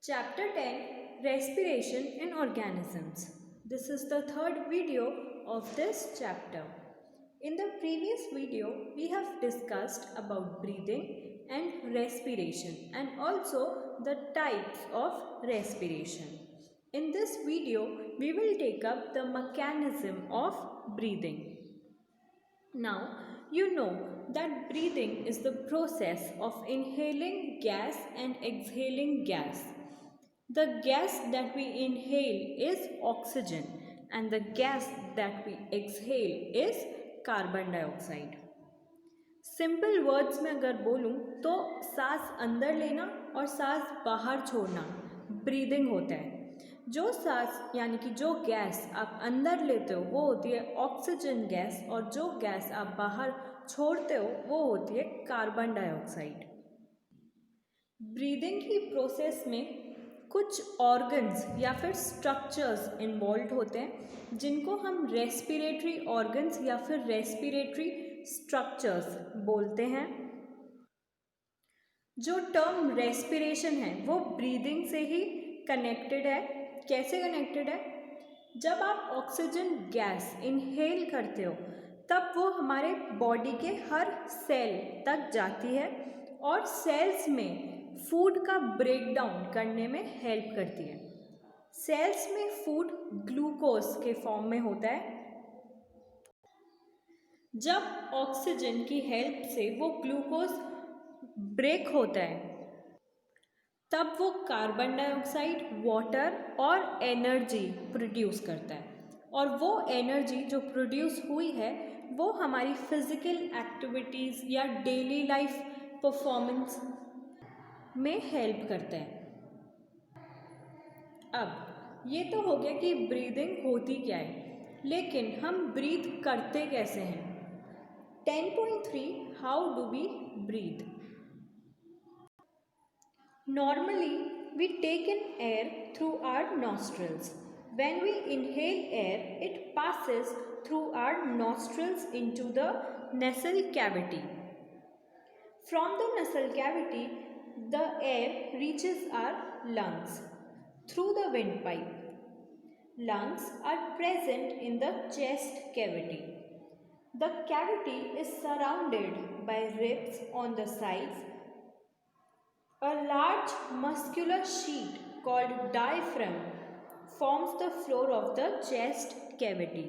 Chapter 10 Respiration in Organisms. This is the third video of this chapter. In the previous video, we have discussed about breathing and respiration and also the types of respiration. In this video, we will take up the mechanism of breathing. Now, you know that breathing is the process of inhaling gas and exhaling gas. The gas that we inhale is oxygen and the gas that we exhale is carbon dioxide. Simple words में अगर बोलूँ तो सांस अंदर लेना और सांस बाहर छोड़ना ब्रीदिंग होता है. जो सांस यानी कि जो गैस आप अंदर लेते हो वो होती है ऑक्सीजन गैस और जो गैस आप बाहर छोड़ते हो वो होती है कार्बन डाइऑक्साइड. ब्रीदिंग की प्रोसेस में कुछ ऑर्गन्स या फिर स्ट्रक्चर्स इन्वॉल्व होते हैं जिनको हम रेस्पिरेटरी ऑर्गन्स या फिर रेस्पिरेटरी स्ट्रक्चर्स बोलते हैं. जो टर्म रेस्पिरेशन है वो ब्रीदिंग से ही कनेक्टेड है. कैसे कनेक्टेड है? जब आप ऑक्सीजन गैस इनहेल करते हो तब वो हमारे बॉडी के हर सेल तक जाती है और सेल्स में फूड का ब्रेकडाउन करने में हेल्प करती है. सेल्स में फूड ग्लूकोज के फॉर्म में होता है. जब ऑक्सीजन की हेल्प से वो ग्लूकोज ब्रेक होता है तब वो कार्बन डाइऑक्साइड, वाटर और एनर्जी प्रोड्यूस करता है. और वो एनर्जी जो प्रोड्यूस हुई है वो हमारी फिजिकल एक्टिविटीज़ या डेली लाइफ परफॉर्मेंस में हेल्प करते हैं. अब ये तो हो गया कि ब्रीदिंग होती क्या है, लेकिन हम ब्रीथ करते कैसे हैं. 10.3 how do we breathe. Normally, we take in air through our nostrils. When we inhale air, it passes through our nostrils into the nasal cavity. From the nasal cavity, the air reaches our lungs through the windpipe. Lungs are present in the chest cavity. The cavity is surrounded by ribs on the sides. A large muscular sheet called diaphragm forms the floor of the chest cavity.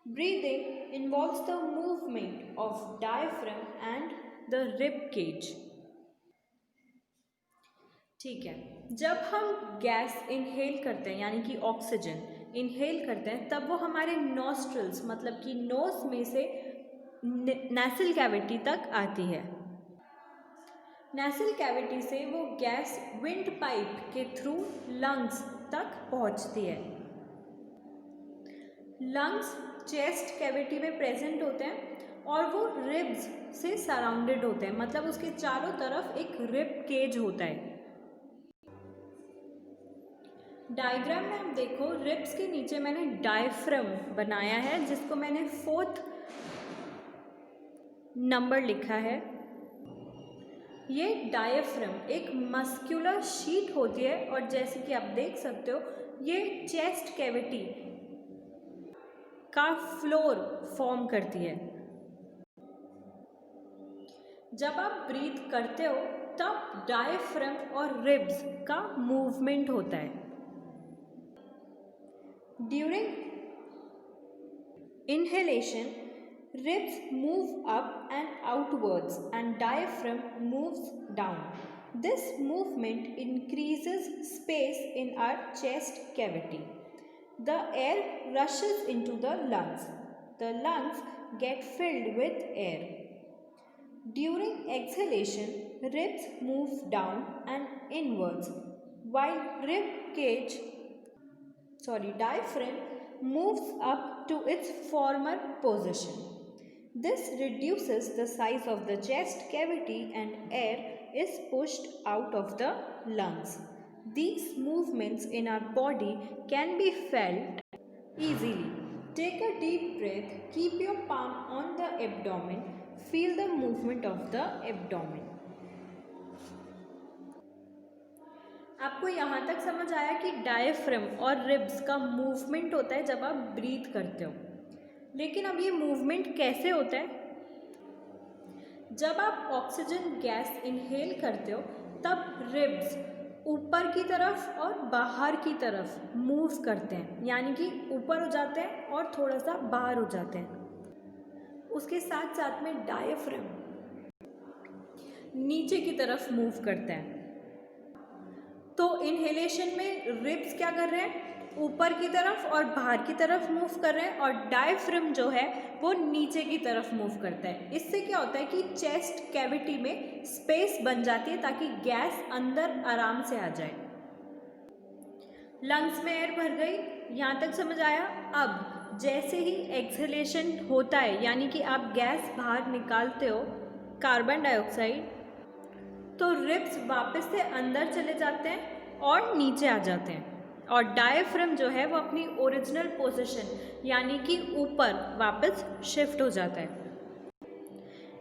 Breathing involves the movement of diaphragm and the rib cage. ठीक है, जब हम gas inhale करते हैं यानी कि oxygen inhale करते हैं तब वो हमारे नॉस्ट्रल्स मतलब कि नोज में से नेसल कैविटी तक आती है. नेसल कैविटी से वो गैस विंड पाइप के थ्रू लंग्स तक पहुंचती है. लंग्स चेस्ट कैविटी में प्रेजेंट होते हैं और वो रिब्स से सराउंडेड होते हैं, मतलब उसके चारों तरफ एक रिब केज होता है. डायग्राम में आप देखो रिब्स के नीचे मैंने डायफ्राम बनाया है जिसको मैंने 4th नंबर लिखा है. ये डायफ्राम एक मस्कुलर शीट होती है और जैसे कि आप देख सकते हो ये चेस्ट कैविटी का फ्लोर फॉर्म करती है. जब आप ब्रीथ करते हो तब डायफ्राम और रिब्स का मूवमेंट होता है. During inhalation ribs move up and outwards and diaphragm moves down. This movement increases space in our chest cavity. The air rushes into the lungs. The lungs get filled with air. During exhalation, ribs move down and inwards while diaphragm moves up to its former position. This reduces the size of the chest cavity and air is pushed out of the lungs. These movements in our body can be felt easily. Take a deep breath, keep your palm on the abdomen, feel the movement of the abdomen. आपको यहाँ तक समझ आया कि diaphragm और ribs का movement होता है जब आप ब्रीथ करते हो। लेकिन अब ये मूवमेंट कैसे होता है? जब आप ऑक्सीजन गैस इनहेल करते हो तब रिब्स ऊपर की तरफ और बाहर की तरफ मूव करते हैं, यानी कि ऊपर हो जाते हैं और थोड़ा सा बाहर हो जाते हैं। उसके साथ साथ में डायफ्राम नीचे की तरफ मूव करता है। तो इनहेलेशन में रिब्स क्या कर रहे हैं? ऊपर की तरफ और बाहर की तरफ मूव कर रहे हैं, और डायफ्राम जो है वो नीचे की तरफ मूव करता है। इससे क्या होता है कि चेस्ट कैविटी में स्पेस बन जाती है ताकि गैस अंदर आराम से आ जाए। लंग्स में एयर भर गई, यहाँ तक समझ आया। अब जैसे ही एक्सहेलेशन होता है, यानी कि आप गैस बाहर निकालते हो कार्बन डाइऑक्साइड, तो रिब्स वापस से अंदर चले जाते हैं और नीचे आ जाते हैं, और डायफ्राम जो है वो अपनी ओरिजिनल पोजीशन यानी कि ऊपर वापस शिफ्ट हो जाता है।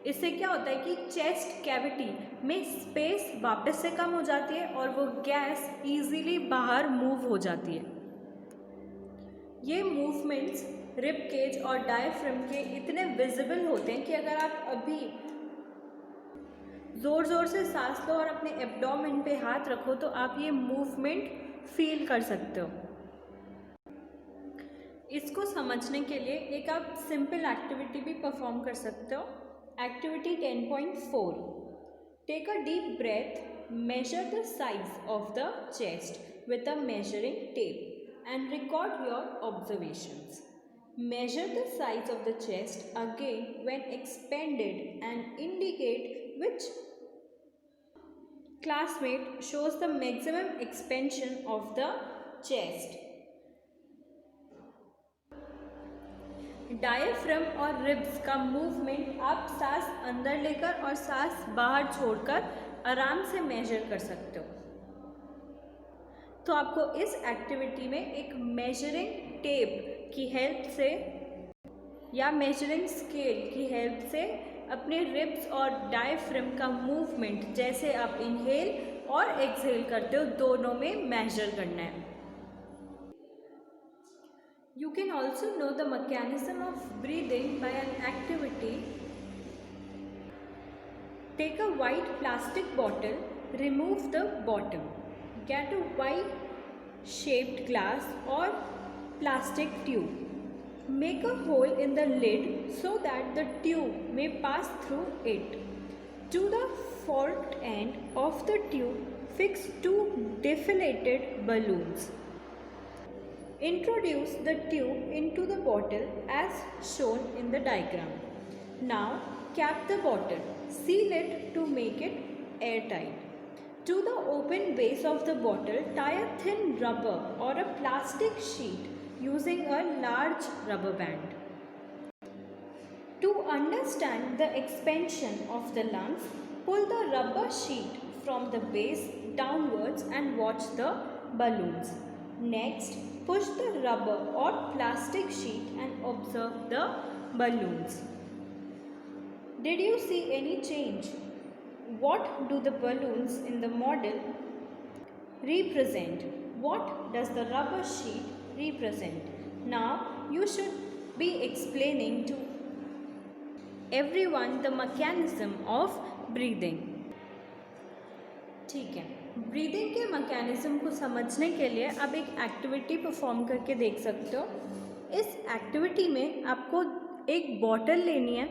इससे क्या होता है कि चेस्ट कैविटी में स्पेस वापस से कम हो जाती है और वो गैस इजीली बाहर मूव हो जाती है। ये मूवमेंट्स रिब केज और डायफ्राम के इतने विजिबल होते हैं कि अगर आप अभी ज़ोर ज़ोर से सांस लो और अपने एब्डोमेन पे हाथ रखो तो आप ये मूवमेंट फील कर सकते हो। इसको समझने के लिए एक आप सिंपल एक्टिविटी भी परफॉर्म कर सकते हो। Activity 10.4, take a deep breath, measure the size of the chest with a measuring tape and record your observations. Measure the size of the chest again when expanded and indicate which classmate shows the maximum expansion of the chest. Diaphragm और ribs का movement आप सांस अंदर लेकर और सांस बाहर छोड़कर आराम से मेजर कर सकते हो। तो आपको इस एक्टिविटी में एक मेजरिंग टेप की हेल्प से या मेजरिंग स्केल की हेल्प से अपने रिब्स और डायफ्राम का मूवमेंट जैसे आप इनहेल और एक्सहेल करते हो दोनों में मेजर करना है। You can also know the mechanism of breathing by an activity. Take a white plastic bottle, remove the bottom. Get a Y-shaped glass or plastic tube. Make a hole in the lid so that the tube may pass through it. To the forked end of the tube, fix two deflated balloons. Introduce the tube into the bottle as shown in the diagram. Now cap the bottle, seal it to make it airtight. To the open base of the bottle, tie a thin rubber or a plastic sheet using a large rubber band. To understand the expansion of the lungs, pull the rubber sheet from the base downwards and watch the balloons. Next, push the rubber or plastic sheet and observe the balloons. Did you see any change? What do the balloons in the model represent? What does the rubber sheet represent? Now you should be explaining to everyone the mechanism of breathing. ठीक है, breathing के mechanism को समझने के लिए आप एक activity perform करके देख सकते हो। इस एक्टिविटी में आपको एक बॉटल लेनी है,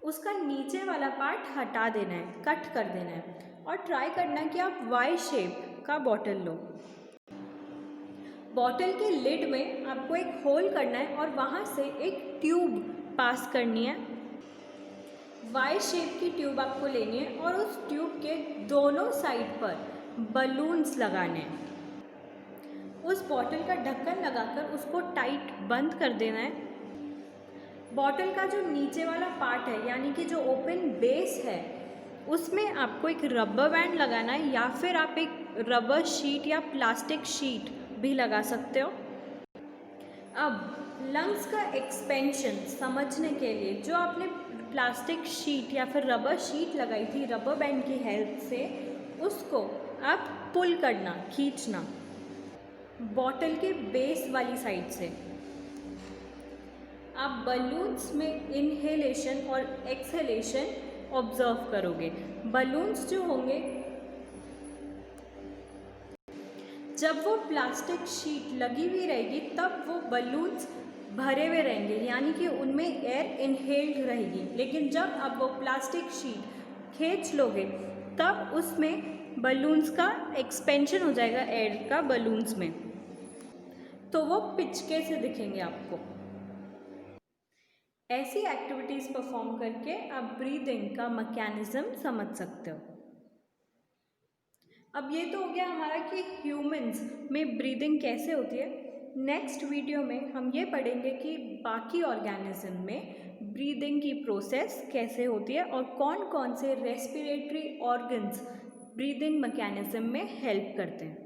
उसका नीचे वाला पार्ट हटा देना है, कट कर देना है, और ट्राई करना है कि आप वाई शेप का बॉटल लो। बॉटल के लिड में आपको एक होल करना है और वहाँ से एक ट्यूब पास करनी है। वाई शेप की ट्यूब आपको लेनी है और उस ट्यूब के दोनों साइड पर बलून्स लगाने हैं। उस बॉटल का ढक्कन लगाकर उसको टाइट बंद कर देना है। बॉटल का जो नीचे वाला पार्ट है यानी कि जो ओपन बेस है उसमें आपको एक रबर बैंड लगाना है, या फिर आप एक रबर शीट या प्लास्टिक शीट भी लगा सकते हो। अब लंग्स का एक्सपेंशन समझने के लिए जो आपने प्लास्टिक शीट या फिर रबर शीट लगाई थी रबर बैंड की हेल्प से, उसको आप पुल करना, खींचना बॉटल के बेस वाली साइड से। आप बलून्स में इनहेलेशन और एक्सहेलेशन ऑब्जर्व करोगे। बलून्स जो होंगे जब वो प्लास्टिक शीट लगी हुई रहेगी तब वो बलून्स भरे हुए रहेंगे, यानी कि उनमें एयर इनहेल्ड रहेगी। लेकिन जब आप वो प्लास्टिक शीट खींच लोगे तब उसमें बलून्स का एक्सपेंशन हो जाएगा एयर का बलून्स में, तो वो पिचके से दिखेंगे आपको। ऐसी एक्टिविटीज़ परफॉर्म करके आप ब्रीदिंग का मैकेनिज्म समझ सकते हो। अब ये तो हो गया हमारा कि ह्यूमंस में ब्रीदिंग कैसे होती है। नेक्स्ट वीडियो में हम ये पढ़ेंगे कि बाकी ऑर्गेनिज्म में ब्रीदिंग की प्रोसेस कैसे होती है और कौन कौन से रेस्पिरेटरी ऑर्गन्स ब्रीदिंग मैकेनिज्म में हेल्प करते हैं।